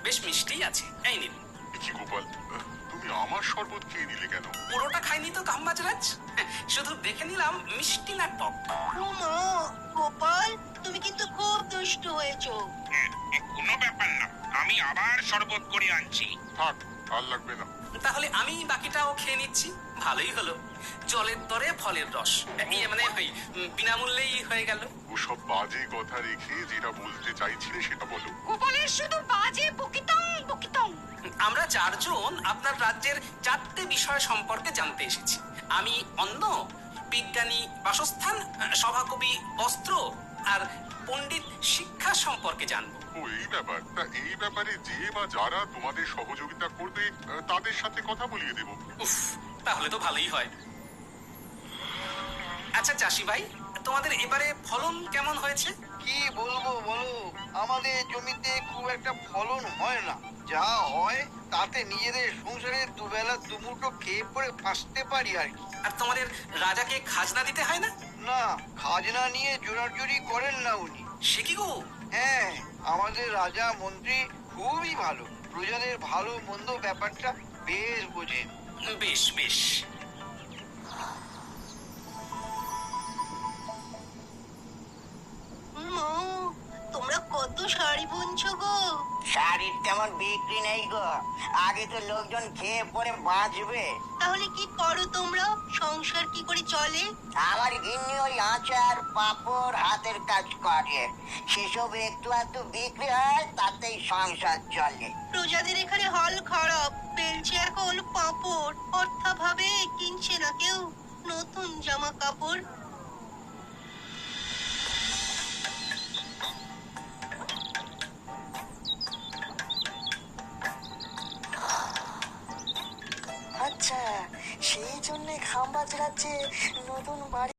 বেশ মিষ্টি আছে, এই নিন। কি গোপাল, তুমি আমার শরবত খেয়ে নিলে কেন? পুরোটা খাইনি তো কামবাজরাজ, শুধু দেখে নিলাম মিষ্টি না টক। মা, গোপাল তুমি কিন্তু খুব দুষ্টু হয়েছো। কোনো ব্যাপার না, আমি আবার শরবত করে আনছি। থাক, আর লাগবে না। তাহলে আমি বাকিটাও খেয়ে নিচ্ছি, ভালোই হলো। জলের দরে ফলের রস, ইয়ে মানে ওই বিনামূল্যেই হয়ে গেল। ওসব বাজে কথা রেখে যেটা বলতে চাইছিলে সেটা বলো। গোপালের শুধু বাজে বকিতং বকিতং। আমরা চারজন আপনার রাজ্যের 4টে বিষয় সম্পর্কে জানতে এসেছি। আমি অন্ন, বিজ্ঞানী বাসস্থান, সভাকবি বস্ত্র আর পণ্ডিত শিক্ষা সম্পর্কে জানবো। ও এই ব্যাপার, তা এই ব্যাপারে যে বা যারা তোমাদের সহযোগিতা করবে তাদের সাথে কথা বলিয়ে দেবো। উফ, তাহলে তো ভালোই হয়। আচ্ছা চাষি ভাই, তোমাদের এবারে ফলন কেমন হয়েছে? কি বলবো বলো, আমাদের জমিতে খুব একটা ফলন হয় না। যা হয় তাতে নিজেদের সংসারে দুবেলা দুমুঠো খেয়ে পরে বাঁচতে পারি আর কি। আর তোমাদের রাজাকে খাজনা দিতে হয় না? না, খাজনা নিয়ে জোরাজুরি করেন না উনি। সে কি গো? হ্যাঁ, আমাদের রাজা মন্ত্রী খুবই ভালো, প্রজাদের ভালো মন্দ ব্যাপারটা বেশ বোঝেন। বেশ বেশ। মা, তোমরা কত শাড়ি বুনছো গো? শাড়ির তেমন বিক্রি নেই গো, আগে তো লোকজন খেয়ে পরে বাঁচবে। তাহলে কি করো তোমরা? সংসার কি করে চলে? আমার গিন্নি ওই আচার পাপড় হাতের কাজ করে, সেসব একটু একটু বিক্রি হয়, তাতেই সংসার চলে। প্রজাদের এখানে হাল খারাপ, বেলছে এখন পাঁপড়, অর্থাভাবে কিনছে না কেউ নতুন জামা কাপড়। আচ্ছা, সেই জন্য খাম্বাজ রাজ্যে নতুন বাড়ি